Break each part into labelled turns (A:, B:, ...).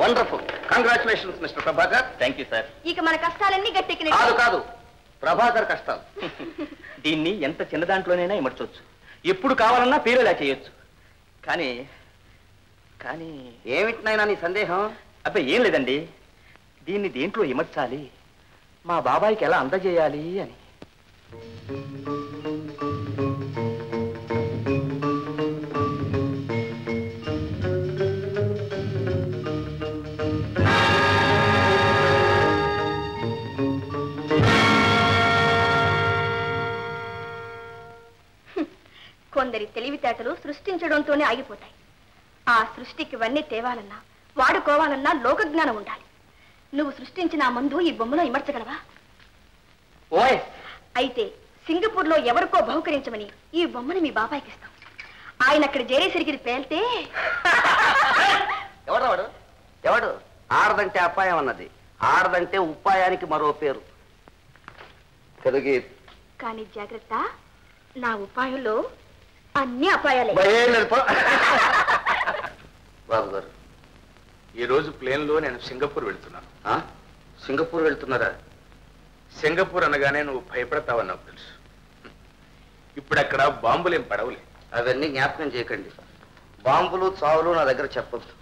A: Wonderful. Congratulations mister Prabhakar.
B: Thank you sir.
C: ఇక మన కష్టాలన్నీ గట్టెక్కిన
A: కాదు ప్రభాకర్ కష్టాలు.
B: దీన్ని ఎంత చిన్న దాంట్లోనైనా ఇమర్చవచ్చు, ఎప్పుడు కావాలన్నా పేరులా చేయొచ్చు. కానీ కానీ
A: ఏమిటినైనా నీ సందేహం?
B: అబ్బాయి ఏం లేదండి, దీన్ని దేంట్లో ఇమర్చాలి, మా బాబాయికి ఎలా అందజేయాలి అని.
C: కొందరి తెలివితేటలు సృష్టించడంతోనే ఆగిపోతాయి. ఆ సృష్టికి ఇవన్నీ తేవాలన్నా వాడుకోవాలన్నా లోకజ్ఞానం ఉండాలి. నువ్వు సృష్టించిన ఆ మందు ఈ బొమ్మలో ఇమర్చగలవా?
B: ఓయ్,
C: అయితే సింగపూర్ లో ఎవరికో బహుకరించమని ఈ బొమ్మని మీ బాబాయికి ఇస్తాం. ఆయన అక్కడ జేరేసరికి పేల్తే
A: ఎవడు ఆడదంటే అపాయం అన్నది, ఆడదంటే ఉపాయానికి మరో పేరు.
C: కానీ జాగ్రత్త, నా ఉపాయంలో అన్ని అపాయాలే.
A: బాబు గారు,
D: ఈ రోజు ప్లేన్ లో నేను సింగపూర్ వెళ్తున్నాను.
A: సింగపూర్ వెళ్తున్నారా?
D: సింగపూర్ అనగానే నువ్వు భయపడతావని నాకు తెలుసు. ఇప్పుడు అక్కడ బాంబులేం పడవలే.
A: అవన్నీ జ్ఞాపకం చేయకండి. బాంబులు చావులు నా దగ్గర చెప్పొద్దు.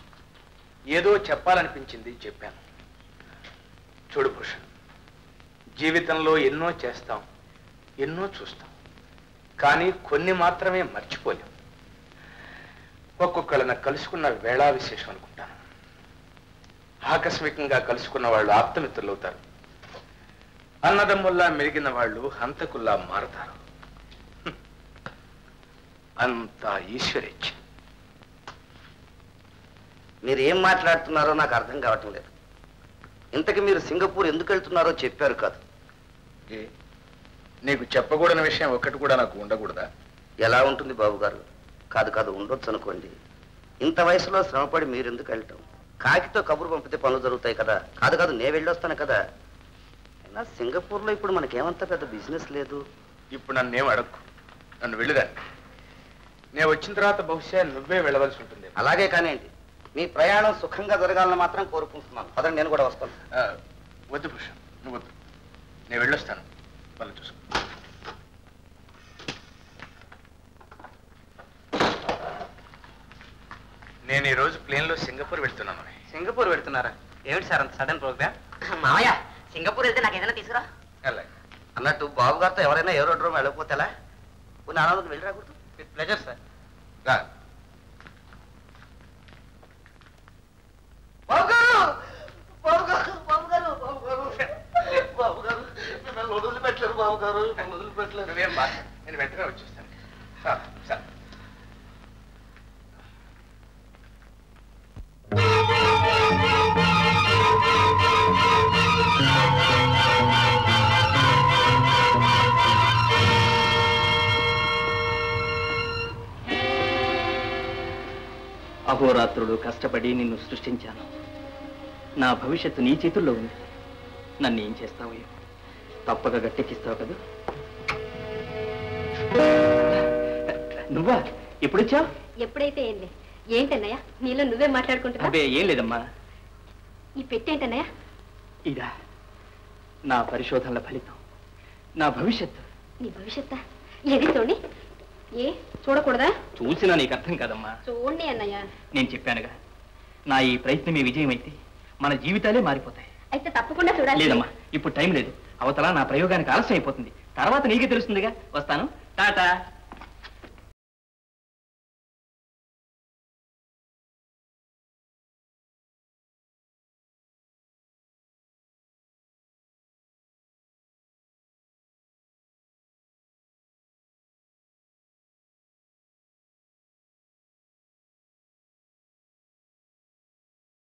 D: ఏదో చెప్పాలనిపించింది, చెప్పాను. చూడు భూషణ్, జీవితంలో ఎన్నో చేస్తాం, ఎన్నో చూస్తాం, కానీ కొన్ని మాత్రమే మర్చిపోలేం. ఒక్కొక్కళ్ళని కలుసుకున్న వేళా విశేషం అనుకుంటాను. ఆకస్మికంగా కలుసుకున్న వాళ్ళు ఆప్తమిత్రులు అవుతారు. అన్నదమ్ముల్లా మెరిగిన వాళ్ళు హంతకుల్లా మారతారు. అంతా ఈశ్వరేచ్ఛ.
A: మీరు ఏం మాట్లాడుతున్నారో నాకు అర్థం కావటం లేదు. ఇంతకు మీరు సింగపూర్ ఎందుకు వెళ్తున్నారో చెప్పారు కాదు.
D: నీకు చెప్పకూడని విషయం ఒక్కటి కూడా నాకు ఉండకూడదా?
A: ఎలా ఉంటుంది బాబు గారు? కాదు ఉండొచ్చు అనుకోండి. ఇంత వయసులో శ్రమపడి మీరు ఎందుకు వెళ్ళటం? కాకితో కబురు పంపితే పనులు జరుగుతాయి కదా. కాదు నేను వెళ్ళొస్తాను కదా. అయినా సింగపూర్లో ఇప్పుడు మనకేమంత పెద్ద బిజినెస్ లేదు.
D: ఇప్పుడు నన్నేం అడక్కు, నన్ను వెళ్ళిరా. నేను వచ్చిన తర్వాత బహుశా నువ్వే వెళ్ళవలసి ఉంటుంది.
A: అలాగే కానివ్వండి, మీ ప్రయాణం సుఖంగా జరగాలని మాత్రం కోరుకుంటున్నాను. అదే నేను కూడా వస్తాను.
D: వద్దు భూషణ్, నువ్వు వద్దు, నేను వెళ్ళొస్తాను. మళ్ళీ చూసుకో. నేను ఈ రోజు ప్లేన్ లో సింగపూర్ వెళ్తున్నాను.
B: సింగపూర్ వెళ్తున్నారా? ఏమిటి సార్ అంత సడన్ ప్రోగ్రామ్?
E: మామయ్య, సింగపూర్ వెళ్తే నాకు ఏదైనా తీసుకురా.
A: అన్నట్టు బాబు గారితో ఎవరైనా ఏరోడ్రోమ్ వెళ్ళకపోతే ఎలా? కొన్ని ఆనందం వెళ్ళి రాకూడదు.
B: With pleasure sir.
D: నేను వెంటనే వచ్చేస్తాను. సార్
B: అహోరాత్రులు కష్టపడి నిన్ను సృష్టించాను. నా భవిష్యత్తు నీ చేతుల్లో ఉంది. నన్ను ఏం చేస్తావు? తప్పక గట్టెక్కిస్తావు కదా. నువ్వా ఎప్పుడొచ్చావు?
C: ఎప్పుడైతే ఏంలే. ఏంటన్నయ్య నీలో నువ్వే మాట్లాడుకుంటున్నా?
B: అదే ఏం లేదమ్మా.
C: ఈ పెట్టేంటన్నయ్య?
B: ఇదా నా పరిశోధనల ఫలితం, నా భవిష్యత్తు.
C: నీ భవిష్యత్తా? ఏది చూడండి. ఏ చూడకూడదా?
B: చూసినా నీకు అర్థం కాదమ్మా.
C: చూడండి అన్నయ్య.
B: నేను చెప్పానుగా, నా ఈ ప్రయత్నమే విజయం అయితే మన జీవితాలే మారిపోతాయి.
C: అయితే తప్పకుండా చూడాలి.
B: లేదమ్మా, ఇప్పుడు టైం లేదు. అవతల నా ప్రయోగానికి ఆలస్యం అయిపోతుంది. తర్వాత నీకే తెలుస్తుందిగా. వస్తాను. టాటా.